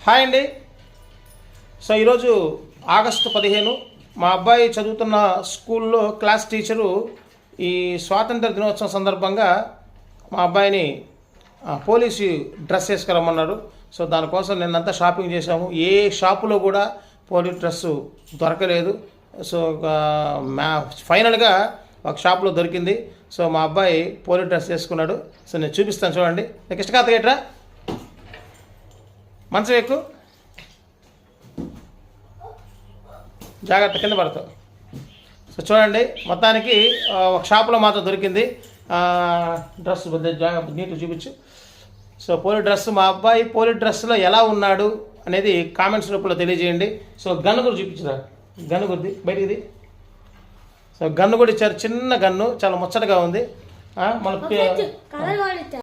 Hi అండి. So ఈరోజు August 15 మా అబ్బాయి చదువుతున్న స్కూల్లో క్లాస్ టీచరు ఈ స్వాతంత్ర దినోత్సవం సందర్భంగా మా అబ్బాయిని పోలీసు డ్రెస్ వేసుకురమ్మన్నారు. సో దానికోసం నిన్నంతా షాపింగ్ చేసాము. ఏ షాపులో కూడా పోలీస్ డ్రెస్సు దొరకలేదు. సో ఫైనల్గా ఒక షాప్లో దొరికింది. సో మా అబ్బాయి పోలీస్ డ్రెస్ వేసుకున్నాడు. సో నేను చూపిస్తాను చూడండి. నీకు ఇష్టకాత గేట్రా మంచం ఎక్కువ జాగ్రత్త కింద పడతావు. సో చూడండి, మొత్తానికి ఒక షాప్లో మాత్రం దొరికింది డ్రెస్. జాగ్రత్త నీట్గా చూపించు. సో పోలీస్ డ్రెస్, మా అబ్బాయి పోలీస్ డ్రెస్లో ఎలా ఉన్నాడు అనేది కామెంట్స్ రూపంలో తెలియజేయండి. సో గన్ను కూడా చూపించరా, గన్ను కొద్ది బయటిది. సో గన్ను కూడా ఇచ్చారు, చిన్న గన్ను, చాలా ముచ్చటగా ఉంది. మన